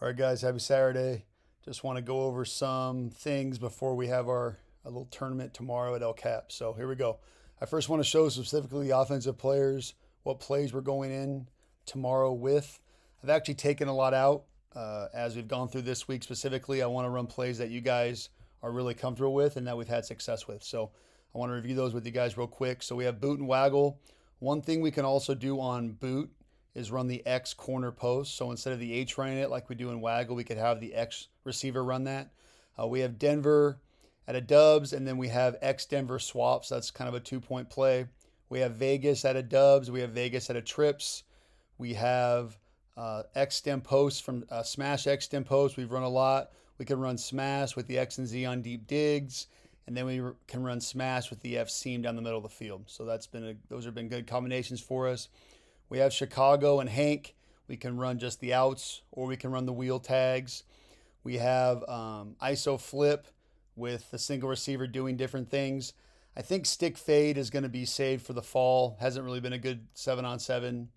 All right, guys, happy Saturday. Just want to go over some things before we have our a little tournament tomorrow at El Cap. So here we go. I first want to show specifically the offensive players, what plays we're going in tomorrow with. I've actually taken a lot out as we've gone through this week specifically. I want to run plays that you guys are really comfortable with and that we've had success with. So I want to review those with you guys real quick. So we have boot and waggle. One thing we can also do on boot is run the X corner post. So instead of the H running it like we do in waggle, we could have the X receiver run that. We have Denver at a dubs, and then we have X Denver swaps. That's kind of a 2-point play. We have Vegas at a dubs. We have Vegas at a trips. We have X stem posts from smash X stem posts. We've run a lot. We can run smash with the X and Z on deep digs, and then we can run smash with the F seam down the middle of the field. So those have been good combinations for us. We have Chicago and Hank. We can run just the outs, or we can run the wheel tags. We have ISO flip with the single receiver doing different things. I think stick fade is going to be saved for the fall. Hasn't really been a good 7-on-7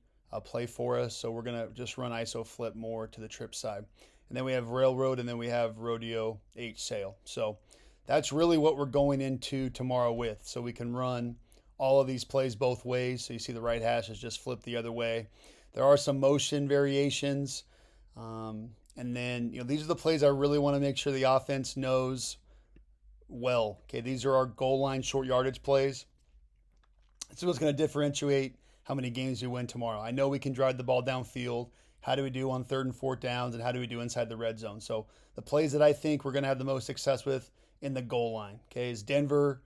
play for us, so we're going to just run ISO flip more to the trip side. And then we have railroad, and then we have rodeo H sail. So that's really what we're going into tomorrow with. So we can run all of these plays both ways. So you see the right hash is just flipped the other way. There are some motion variations. And then, these are the plays I really want to make sure the offense knows well. Okay, these are our goal line short yardage plays. This is what's going to differentiate how many games we win tomorrow. I know we can drive the ball downfield. How do we do on 3rd and 4th downs, and how do we do inside the red zone? So the plays that I think we're going to have the most success with in the goal line, okay, is Denver.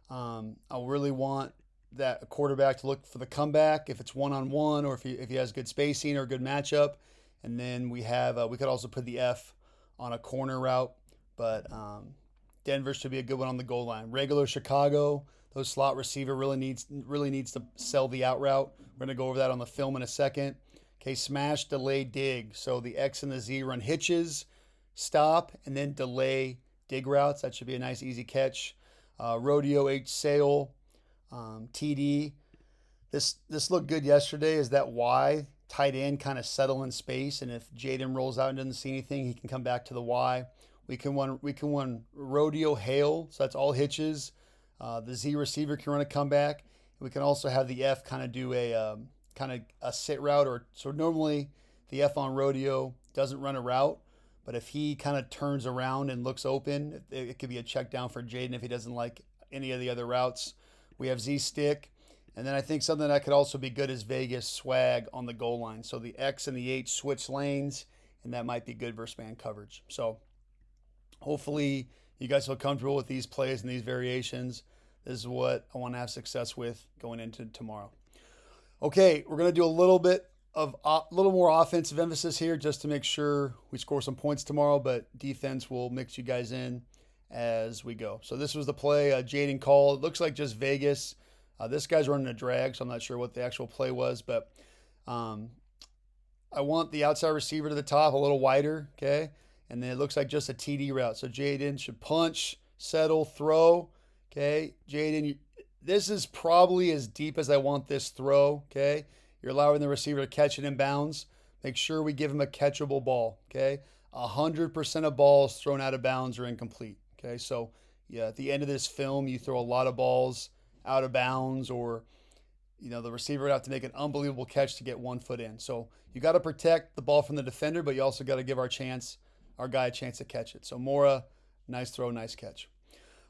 I really want that quarterback to look for the comeback if it's one-on-one, or if he has good spacing or good matchup. And then we could also put the F on a corner route, but Denver should be a good one on the goal line. Regular Chicago, those slot receiver really needs to sell the out route. We're going to go over that on the film in a second. Okay, smash, delay, dig. So the X and the Z run hitches, stop, and then delay dig routes. That should be a nice easy catch. Rodeo H sail, TD. This looked good yesterday. Is that Y tight end kind of settle in space, and if Jaden rolls out and doesn't see anything, he can come back to the Y. We can run rodeo hail, so that's all hitches. The Z receiver can run a comeback. We can also have the F kind of do a sit route, or so normally the F on rodeo doesn't run a route, but if he kind of turns around and looks open, it could be a check down for Jaden if he doesn't like any of the other routes. We have Z stick. And then I think something that could also be good is Vegas swag on the goal line. So the X and the H switch lanes, and that might be good versus man coverage. So hopefully you guys feel comfortable with these plays and these variations. This is what I want to have success with going into tomorrow. Okay, we're going to do a little more offensive emphasis here just to make sure we score some points tomorrow, but defense will mix you guys in as we go. So this was the play Jaden called. It looks like just Vegas. This guy's running a drag, so I'm not sure what the actual play was, but I want the outside receiver to the top a little wider, okay? And then it looks like just a TD route. So Jaden should punch, settle, throw, okay? Jaden, this is probably as deep as I want this throw, okay? You're allowing the receiver to catch it in bounds. Make sure we give him a catchable ball, okay? 100% of balls thrown out of bounds are incomplete, okay? So, yeah, at the end of this film, you throw a lot of balls out of bounds, or the receiver would have to make an unbelievable catch to get 1 foot in. So you got to protect the ball from the defender, but you also got to give our guy a chance to catch it. So Mora, nice throw, nice catch.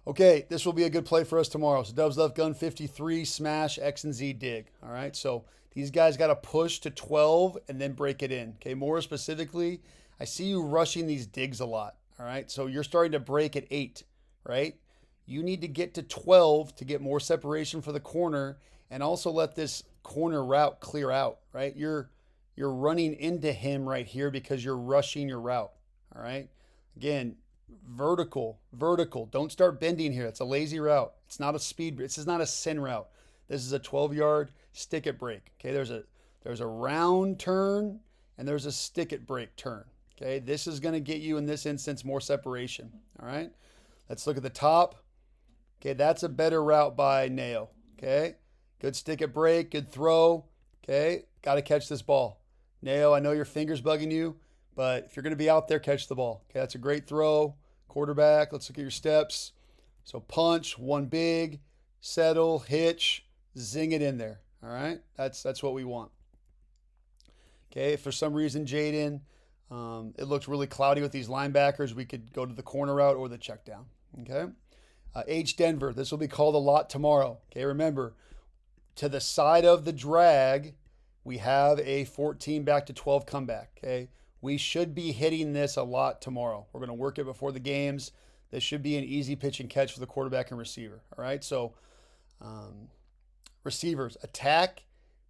Okay, this will be a good play for us tomorrow. So Dubs Left Gun 53, smash, X and Z dig. All right, so these guys got to push to 12 and then break it in. Okay, more specifically, I see you rushing these digs a lot. All right, so you're starting to break at 8, right? You need to get to 12 to get more separation for the corner, and also let this corner route clear out, right? You're running into him right here because you're rushing your route, all right? Again, vertical. Don't start bending here. It's a lazy route. It's not a speed. This is not a sin route. This is a 12-yard stick it break, okay? There's a round turn, and there's a stick it break turn, okay? This is going to get you, in this instance, more separation, all right? Let's look at the top. Okay, that's a better route by Nao. Okay, good stick it break, good throw. Okay, got to catch this ball. Nao, I know your finger's bugging you. But if you're going to be out there, catch the ball. Okay, that's a great throw. Quarterback, let's look at your steps. So punch, one big, settle, hitch, zing it in there. All right, that's what we want. Okay, if for some reason, Jaden, it looked really cloudy with these linebackers, we could go to the corner route or the check down. Okay, H Denver, this will be called a lot tomorrow. Okay, remember, to the side of the drag, we have a 14 back to 12 comeback. Okay, we should be hitting this a lot tomorrow. We're going to work it before the games. This should be an easy pitch and catch for the quarterback and receiver. All right, so receivers, attack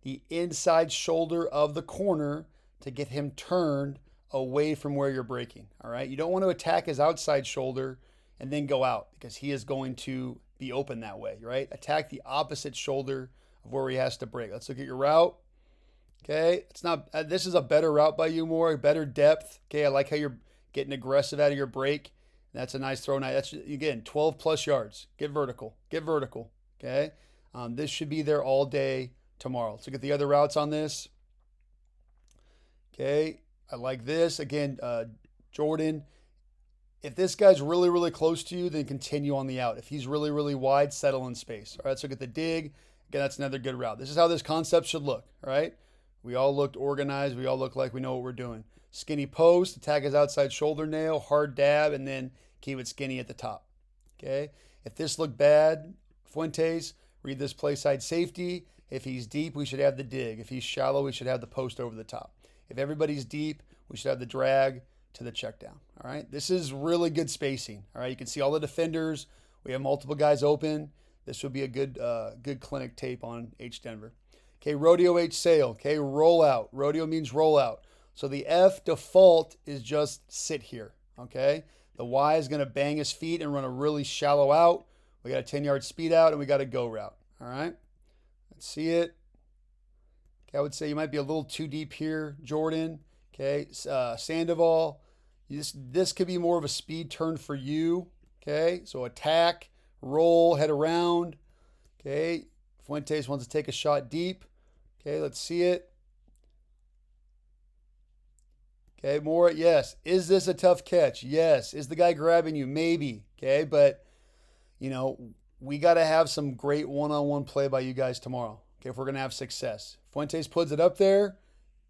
the inside shoulder of the corner to get him turned away from where you're breaking. All right, you don't want to attack his outside shoulder and then go out because he is going to be open that way, right? Attack the opposite shoulder of where he has to break. Let's look at your route. Okay, it's not. This is a better route by you, more better depth. Okay, I like how you're getting aggressive out of your break. That's a nice throw. That's, again, 12 plus yards. Get vertical. Get vertical. Okay, this should be there all day tomorrow. Let's look at the other routes on this. Okay, I like this. Again, Jordan, if this guy's really, really close to you, then continue on the out. If he's really, really wide, settle in space. All right, let's look at the dig. Again, that's another good route. This is how this concept should look, all right? We all looked organized. We all look like we know what we're doing. Skinny post, attack his outside shoulder nail, hard dab, and then keep it skinny at the top, okay? If this looked bad, Fuentes, read this play side safety. If he's deep, we should have the dig. If he's shallow, we should have the post over the top. If everybody's deep, we should have the drag to the check down. All right, this is really good spacing. All right, you can see all the defenders. We have multiple guys open. This would be a good clinic tape on H Denver. Okay, rodeo H sail. Okay, roll out. Rodeo means roll out. So the F default is just sit here. Okay, the Y is going to bang his feet and run a really shallow out. We got a 10-yard speed out and we got a go route. All right, let's see it. Okay, I would say you might be a little too deep here, Jordan. Okay, Sandoval. This could be more of a speed turn for you. Okay, so attack, roll, head around. Okay, Fuentes wants to take a shot deep. Okay, let's see it. Okay, more, yes. Is this a tough catch? Yes. Is the guy grabbing you? Maybe. Okay, but, you know, we got to have some great one-on-one play by you guys tomorrow. Okay, if we're going to have success. Fuentes puts it up there.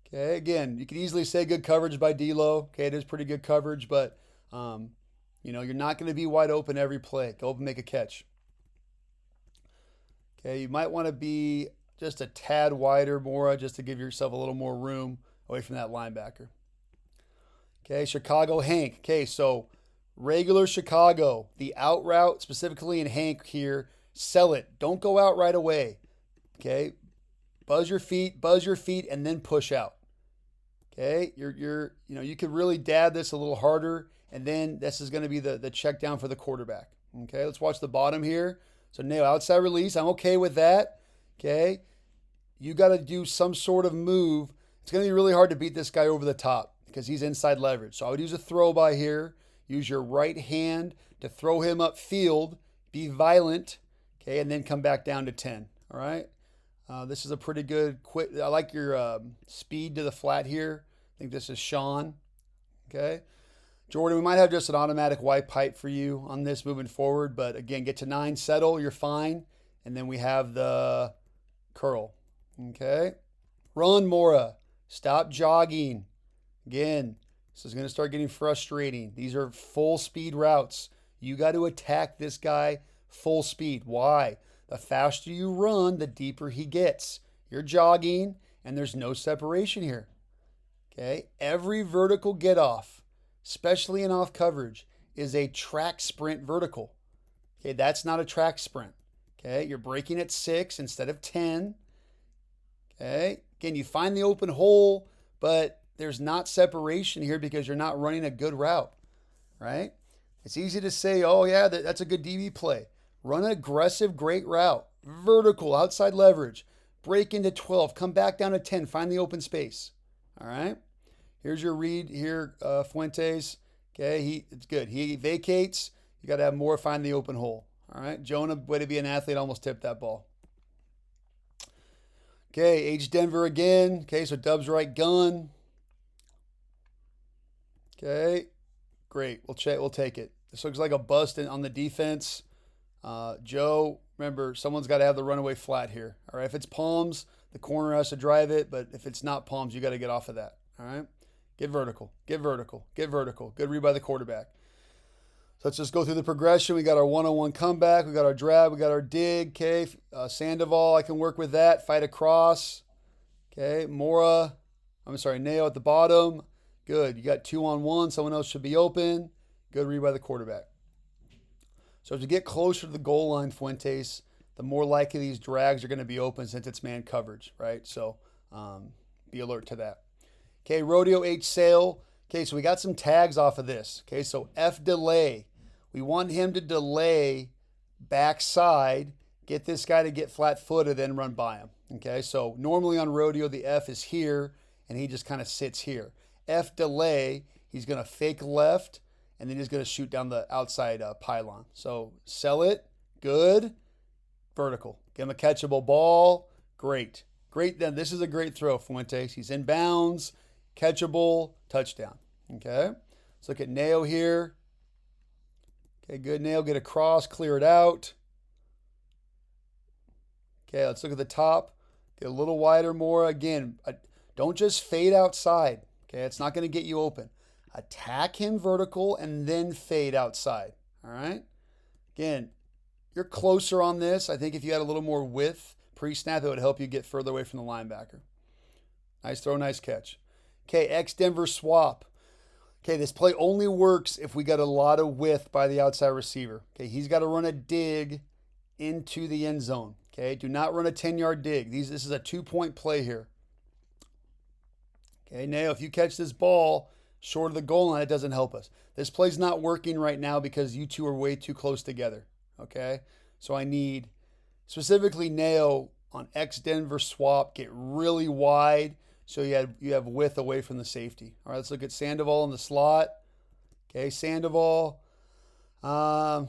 Okay, again, you could easily say good coverage by D'Lo. Okay, it is pretty good coverage, but, you know, you're not going to be wide open every play. Go up and make a catch. Okay, you might want to be just a tad wider, Mora, just to give yourself a little more room away from that linebacker. Okay, Chicago Hank. Okay, so regular Chicago, the out route, specifically in Hank here, sell it. Don't go out right away. Okay, buzz your feet, and then push out. Okay, you could really dab this a little harder, and then this is going to be the check down for the quarterback. Okay, let's watch the bottom here. So nail outside release. I'm okay with that. Okay, you got to do some sort of move. It's going to be really hard to beat this guy over the top because he's inside leverage. So I would use a throw by here. Use your right hand to throw him upfield. Be violent. Okay, and then come back down to 10. All right. This is a pretty good quick. I like your speed to the flat here. I think this is Sean. Okay. Jordan, we might have just an automatic white pipe for you on this moving forward. But again, get to 9, settle, you're fine. And then we have the curl. Okay. Run, Mora. Stop jogging. Again, this is going to start getting frustrating. These are full speed routes. You got to attack this guy full speed. Why? The faster you run, the deeper he gets. You're jogging, and there's no separation here. Okay? Every vertical get off, especially in off coverage, is a track sprint vertical. Okay, that's not a track sprint. Okay, you're braking at 6 instead of 10. Okay, again, you find the open hole, but there's not separation here because you're not running a good route, right? It's easy to say, oh yeah, that's a good DB play. Run an aggressive, great route. Vertical, outside leverage. Break into 12. Come back down to 10. Find the open space. All right? Here's your read here, Fuentes. Okay, it's good. He vacates. You got to have more find the open hole. All right? Jonah, way to be an athlete, almost tipped that ball. Okay, H Denver again. Okay, so Dub's right gun. Okay, great. We'll take it. This looks like a bust on the defense. Joe, remember, someone's got to have the runaway flat here. All right, if it's palms, the corner has to drive it, but if it's not palms, you got to get off of that. All right, get vertical, get vertical, get vertical. Good read by the quarterback. So let's just go through the progression. We got our one-on-one comeback. We got our drag. We got our dig. Okay, Sandoval, I can work with that. Fight across. Okay, Neo at the bottom. Good. You got 2-on-1. Someone else should be open. Good read by the quarterback. So as you get closer to the goal line, Fuentes, the more likely these drags are going to be open since it's man coverage, right? So be alert to that. Okay, Rodeo H Sale. Okay, so we got some tags off of this. Okay, so F delay. We want him to delay backside, get this guy to get flat-footed, then run by him. Okay, so normally on Rodeo, the F is here, and he just kind of sits here. F delay, he's going to fake left, and then he's going to shoot down the outside pylon. So sell it, good, vertical. Give him a catchable ball, great. Great, then this is a great throw, Fuentes. He's in bounds, catchable, touchdown. Okay, let's look at Neo here. Okay, good, Neo, get across, clear it out. Okay, let's look at the top. Get a little wider more. Again, don't just fade outside. Okay, it's not going to get you open. Attack him vertical and then fade outside. All right? Again, you're closer on this. I think if you had a little more width pre-snap, it would help you get further away from the linebacker. Nice throw, nice catch. Okay, X-Denver swap. Okay, this play only works if we got a lot of width by the outside receiver. Okay, he's got to run a dig into the end zone. Okay, do not run a 10-yard dig. This is a 2-point play here. Okay, now if you catch this ball short of the goal line, it doesn't help us. This play's not working right now because you two are way too close together. Okay, so I need specifically Neo on X Denver swap, get really wide so you have width away from the safety. All right, let's look at Sandoval in the slot. Okay, Sandoval. I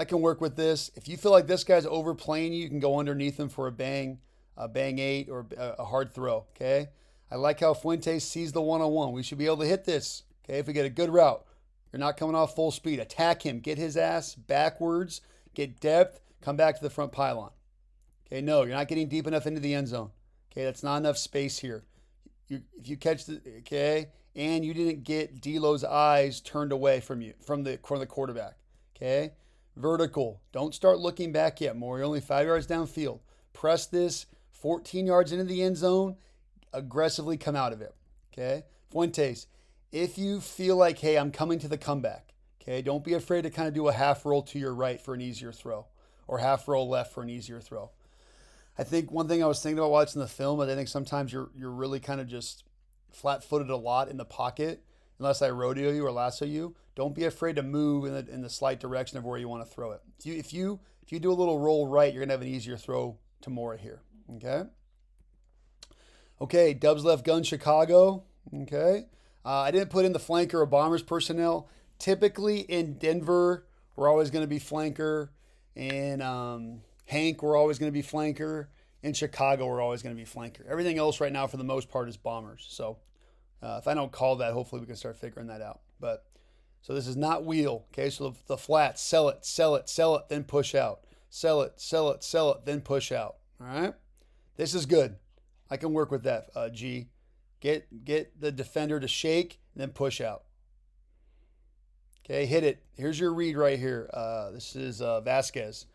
can work with this. If you feel like this guy's overplaying you, you can go underneath him for a bang 8 or a hard throw. Okay, I like how Fuentes sees the one-on-one. We should be able to hit this. Okay, if we get a good route, you're not coming off full speed. Attack him. Get his ass backwards. Get depth. Come back to the front pylon. Okay, no, you're not getting deep enough into the end zone. Okay, that's not enough space here. If you catch and you didn't get D'Lo's eyes turned away from the quarterback. Okay, vertical. Don't start looking back yet, more. You're only 5 yards downfield. Press this 14 yards into the end zone. Aggressively come out of it. Okay, Fuentes. If you feel like, hey, I'm coming to the comeback. Okay, don't be afraid to kind of do a half roll to your right for an easier throw, or half roll left for an easier throw. I think one thing I was thinking about watching the film, I think sometimes you're really kind of just flat-footed a lot in the pocket. Unless I rodeo you or lasso you, don't be afraid to move in the slight direction of where you want to throw it. If you do a little roll right, you're gonna have an easier throw to Mora here. Okay, Dubs left gun Chicago. Okay, I didn't put in the flanker or bombers personnel. Typically in Denver, we're always going to be flanker. In Hank, we're always going to be flanker. In Chicago, we're always going to be flanker. Everything else right now, for the most part, is bombers. So if I don't call that, hopefully we can start figuring that out. But so this is not wheel. Okay, so the flat, sell it, sell it, sell it, then push out. Sell it, sell it, sell it, then push out. All right, this is good. I can work with that. G, get the defender to shake and then push out. Okay, hit it. Here's your read right here. This is Vasquez.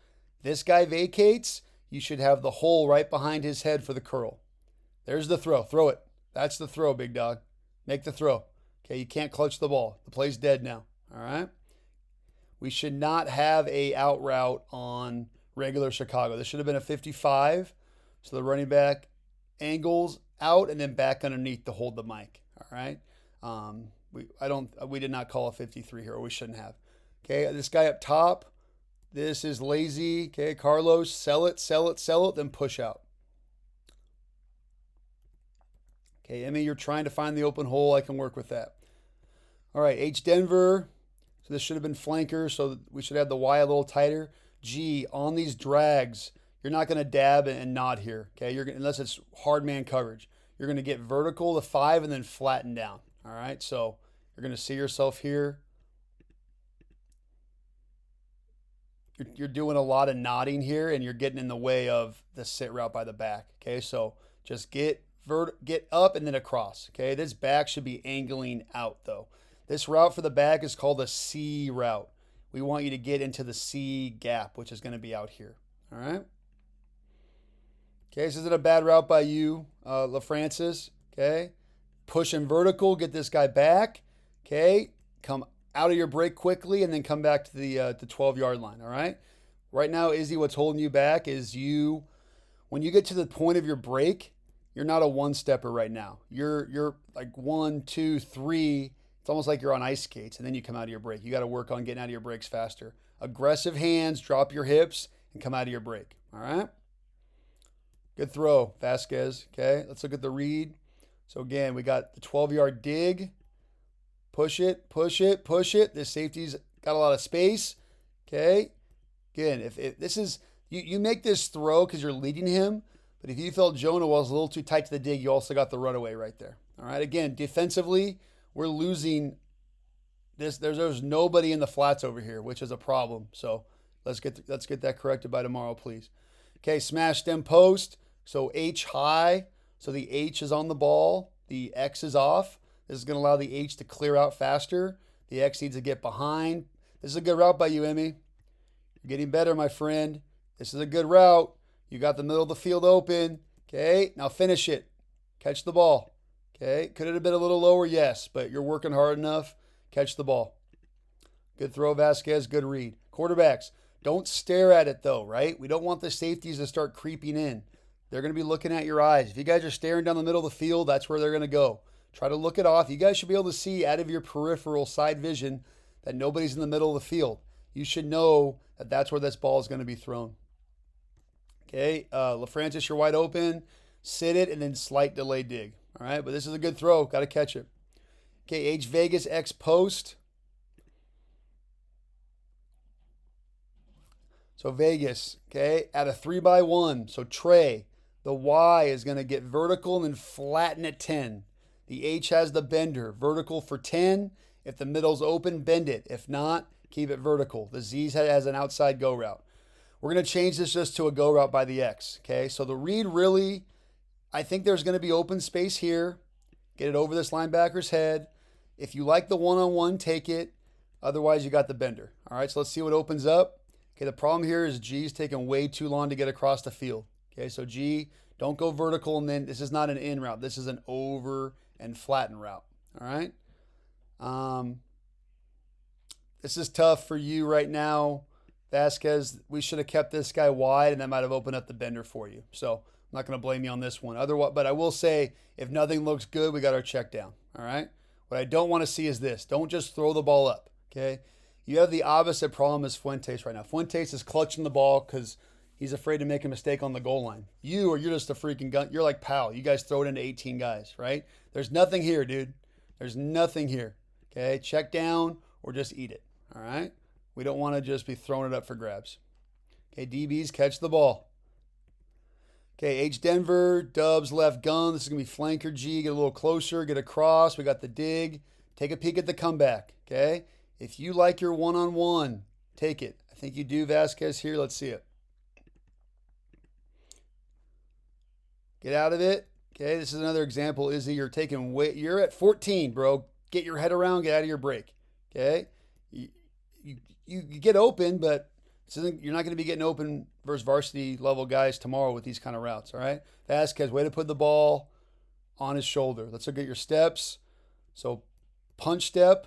This guy vacates. You should have the hole right behind his head for the curl. There's the throw. Throw it. That's the throw, big dog. Make the throw. Okay, you can't clutch the ball. The play's dead now. All right? We should not have a out route on regular Chicago. This should have been a 55. So the running back angles out and then back underneath to hold the mic. All right? We did not call a 53 here, or we shouldn't have. Okay, this guy up top, this is lazy. Okay, Carlos, sell it, sell it, sell it, then push out. Okay, Emmy, you're trying to find the open hole. I can work with that. All right, H Denver. So this should have been flanker, so we should have the Y a little tighter. G, on these drags, you're not going to dab and nod here. Okay, unless it's hard man coverage. You're going to get vertical to 5 and then flatten down. All right, so You're going to see yourself here. You're doing a lot of nodding here, and you're getting in the way of the sit route by the back. Okay, so just get up and then across. Okay, this back should be angling out though. This route for the back is called a C route. We want you to get into the C gap, which is going to be out here. All right. Okay, this isn't a bad route by you, LaFrancis. Okay, pushing vertical, get this guy back. Okay, come out of your break quickly and then come back to the 12-yard line. All right. Right now, Izzy, what's holding you back is when you get to the point of your break, you're not a one-stepper right now. You're like 1, 2, 3. It's almost like you're on ice skates, and then you come out of your break. You got to work on getting out of your breaks faster. Aggressive hands, drop your hips, and come out of your break. All right. Good throw, Vasquez. Okay, let's look at the read. So again, we got the 12-yard dig. Push it, push it, push it. This safety's got a lot of space. Okay. Again, if this is, you make this throw because you're leading him, but if you felt Jonah was a little too tight to the dig, you also got the runaway right there. All right. Again, defensively, we're losing this. There's nobody in the flats over here, which is a problem. So let's get that corrected by tomorrow, please. Okay, smash stem post. So H high. So the H is on the ball. The X is off. This is going to allow the H to clear out faster. The X needs to get behind. This is a good route by you, Emmy. You're getting better, my friend. This is a good route. You got the middle of the field open. Okay, now finish it. Catch the ball. Okay, could it have been a little lower? Yes, but you're working hard enough. Catch the ball. Good throw, Vasquez. Good read. Quarterbacks, don't stare at it though, right? We don't want the safeties to start creeping in. They're going to be looking at your eyes. If you guys are staring down the middle of the field, that's where they're going to go. Try to look it off. You guys should be able to see out of your peripheral side vision that nobody's in the middle of the field. You should know that that's where this ball is going to be thrown. Okay, LaFrancis, you're wide open. Sit it and then slight delay dig. All right, but this is a good throw. Got to catch it. Okay, H Vegas X post. So Vegas, okay, at a 3x1. So Trey, the Y is going to get vertical and then flatten at 10. The H has the bender. Vertical for 10. If the middle's open, bend it. If not, keep it vertical. The Z has an outside go route. We're going to change this just to a go route by the X. Okay, so the read really, I think there's going to be open space here. Get it over this linebacker's head. If you like the one-on-one, take it. Otherwise, you got the bender. All right, so let's see what opens up. Okay, the problem here is G's taking way too long to get across the field. Okay, so G, don't go vertical, and then this is not an in route. This is an over and flatten route. All right. This is tough for you right now, Vasquez. We should have kept this guy wide, and that might have opened up the bender for you. So I'm not going to blame you on this one. Otherwise, but I will say, if nothing looks good, we got our check down. All right. What I don't want to see is this. Don't just throw the ball up. Okay. You have the opposite problem as Fuentes right now. Fuentes is clutching the ball because he's afraid to make a mistake on the goal line. You're just a freaking gun. You're like Powell. You guys throw it into 18 guys, right? There's nothing here, dude. There's nothing here. Okay, check down or just eat it. All right? We don't want to just be throwing it up for grabs. Okay, DBs, catch the ball. Okay, H Denver, Dubs left gun. This is going to be flanker G. Get a little closer, get across. We got the dig. Take a peek at the comeback. Okay? If you like your one-on-one, take it. I think you do, Vasquez, here. Let's see it. Get out of it. Okay, this is another example. Izzy, you're taking weight. You're at 14, bro. Get your head around. Get out of your break. Okay? You get open, but you're not going to be getting open versus varsity level guys tomorrow with these kind of routes, all right? Vasquez, way to put the ball on his shoulder. Let's look at your steps. So punch step.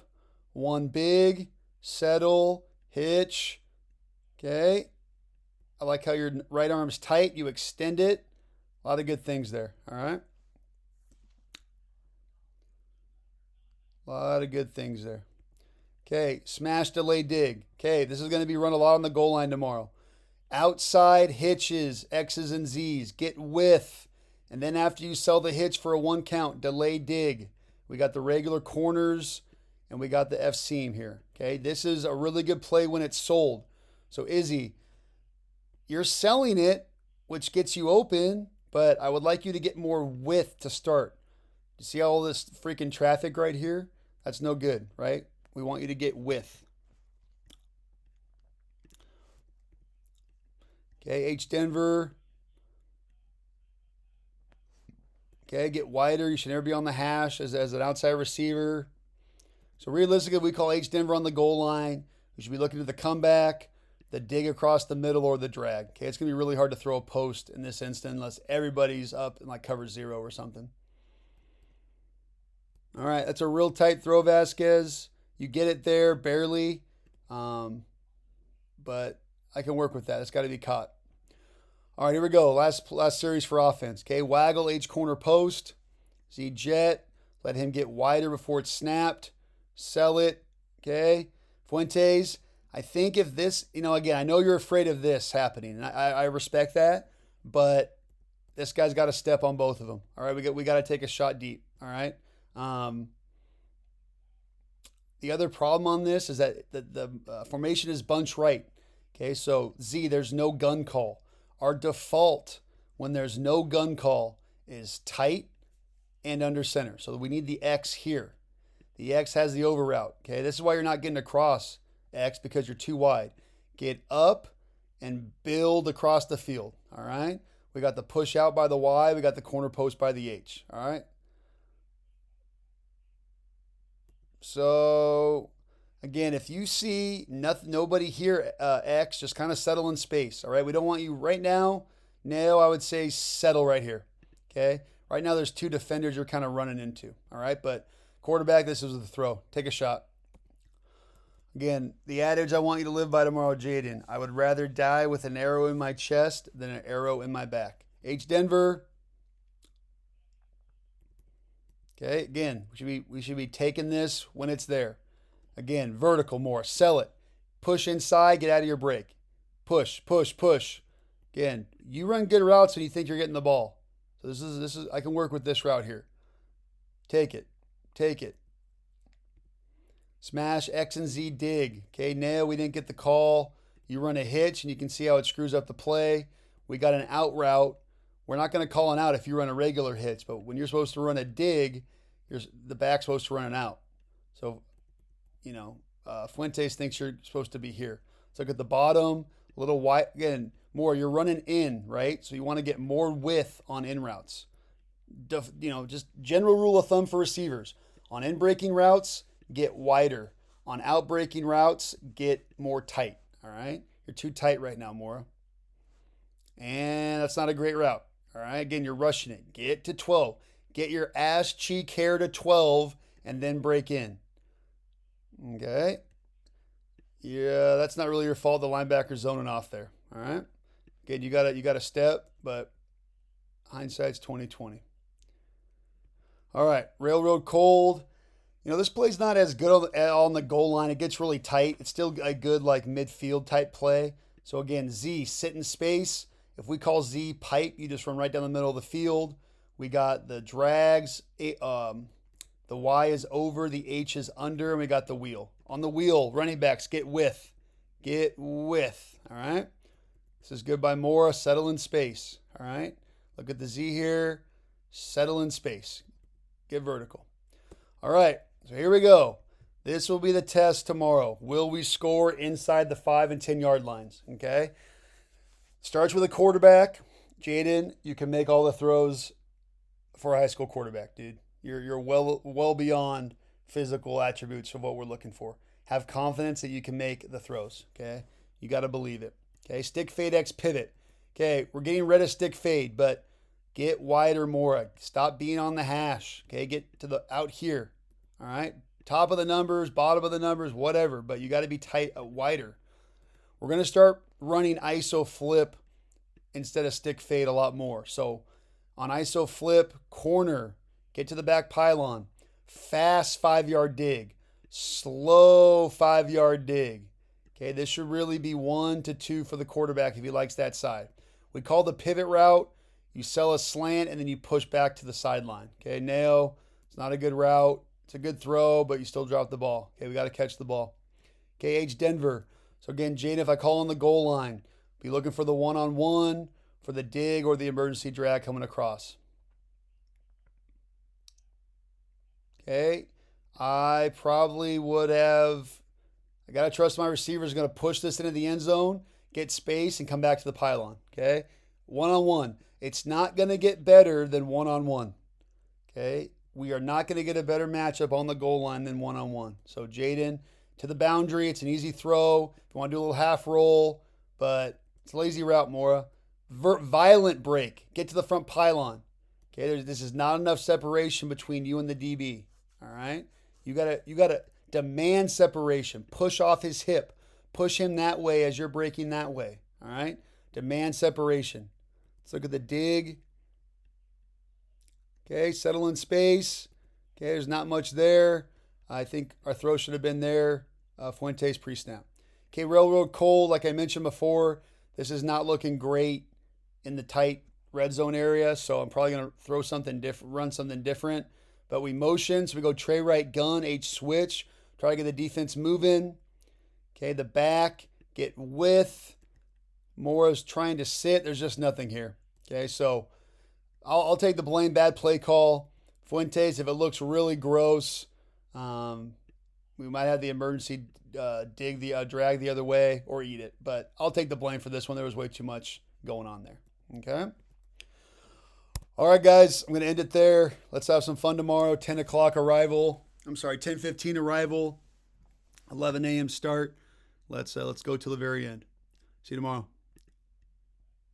One big, settle, hitch. Okay. I like how your right arm's tight. You extend it. A lot of good things there. All right. A lot of good things there. Okay. Smash, delay, dig. Okay. This is going to be run a lot on the goal line tomorrow. Outside hitches, X's and Z's. Get width. And then after you sell the hitch for a 1 count, delay, dig. We got the regular corners. And we got the F seam here. Okay, this is a really good play when it's sold. So Izzy, you're selling it, which gets you open, but I would like you to get more width to start. You see all this freaking traffic right here? That's no good, right? We want you to get width. Okay, H Denver. Okay, get wider. You should never be on the hash as an outside receiver. So realistically, we call H Denver on the goal line. We should be looking at the comeback, the dig across the middle, or the drag. Okay, it's going to be really hard to throw a post in this instant unless everybody's up and like cover 0 or something. All right, that's a real tight throw, Vasquez. You get it there, barely. But I can work with that. It's got to be caught. All right, here we go. Last series for offense. Okay, waggle H corner post. Z jet. Let him get wider before it's snapped. Sell it. Okay. Fuentes, I think if this, again, I know you're afraid of this happening, and I respect that, but this guy's got to step on both of them. All right, we got to take a shot deep. All right. The other problem on this is that the formation is bunch right. Okay, so Z, there's no gun call. Our default when there's no gun call is tight and under center. So we need the X here. The X has the over route. Okay, this is why you're not getting across X, because you're too wide. Get up and build across the field. All right, we got the push out by the Y. We got the corner post by the H. All right. So again, if you see nobody here, X, just kind of settle in space. All right, we don't want you right now. No, I would say settle right here. Okay, right now there's 2 defenders you're kind of running into. All right, but quarterback, this is the throw. Take a shot. Again, the adage I want you to live by tomorrow, Jaden. I would rather die with an arrow in my chest than an arrow in my back. H Denver. Okay, again, we should be taking this when it's there. Again, vertical more. Sell it. Push inside, get out of your break. Push, push, push. Again, you run good routes when you think you're getting the ball. So this is I can work with this route here. Take it. Take it. Smash X and Z dig. Okay, no, we didn't get the call. You run a hitch and you can see how it screws up the play. We got an out route. We're not going to call an out if you run a regular hitch, but when you're supposed to run a dig, the back's supposed to run an out. So, Fuentes thinks you're supposed to be here. Let's look at the bottom, a little wide. Again, more, you're running in, right? So you want to get more width on in routes. Just general rule of thumb for receivers. On in breaking routes, get wider. On out breaking routes, get more tight, all right? You're too tight right now, Mora. And that's not a great route. All right, again, you're rushing it. Get to 12. Get your ass cheek hair to 12 and then break in. Okay. Yeah, that's not really your fault. The linebacker's zoning off there. All right. Again, you got to step, but hindsight's 20/20. All right, railroad cold. This play's not as good on the goal line. It gets really tight. It's still a good midfield type play. So again, Z, sit in space. If we call Z pipe, you just run right down the middle of the field. We got the drags. The Y is over, the H is under, and we got the wheel. On the wheel, running backs, get width. Get width, all right? This is good by Mora. Settle in space, all right? Look at the Z here. Settle in space. Get vertical. All right, so here we go. This will be the test tomorrow. Will we score inside the 5 and 10 yard lines, okay? Starts with a quarterback. Jaden, you can make all the throws for a high school quarterback, dude. You're well beyond physical attributes of what we're looking for. Have confidence that you can make the throws, okay? You got to believe it. Okay, stick fade X pivot. Okay, we're getting rid of stick fade, but get wider more. Stop being on the hash. Okay, get to the out here. All right, top of the numbers, bottom of the numbers, whatever, but you got to be tight, wider. We're going to start running ISO flip instead of stick fade a lot more. So on ISO flip, corner, get to the back pylon, fast 5-yard dig, slow 5-yard dig. Okay, this should really be 1 to 2 for the quarterback if he likes that side. We call the pivot route. You sell a slant and then you push back to the sideline. Okay, no, it's not a good route. It's a good throw, but you still drop the ball. Okay, we got to catch the ball. Okay, H Denver. So again, Jane, if I call on the goal line, be looking for the one-on-one, for the dig or the emergency drag coming across. Okay, I probably would have. I got to trust my receiver is going to push this into the end zone, get space, and come back to the pylon. Okay? One-on-one. It's not going to get better than one-on-one. Okay? We are not going to get a better matchup on the goal line than one-on-one. So Jaden to the boundary. It's an easy throw. If you want to do a little half roll, but it's a lazy route, Mora. Violent break. Get to the front pylon. Okay, this is not enough separation between you and the DB. All right? You gotta demand separation. Push off his hip. Push him that way as you're breaking that way. All right? Demand separation. Let's look at the dig. Okay, settle in space. Okay, there's not much there. I think our throw should have been there. Fuentes pre-snap. Okay, railroad cold, like I mentioned before. This is not looking great in the tight red zone area, so I'm probably going to throw something different, run something different. But we motion, so we go tray right gun, H switch. Try to get the defense moving. Okay, the back, get width. Mora's trying to sit. There's just nothing here. Okay, so I'll take the blame. Bad play call. Fuentes, if it looks really gross, we might have the emergency drag the other way or eat it. But I'll take the blame for this one. There was way too much going on there. Okay. All right, guys, I'm going to end it there. Let's have some fun tomorrow. 10 o'clock arrival. 10:15 arrival. 11 a.m. start. Let's go till the very end. See you tomorrow.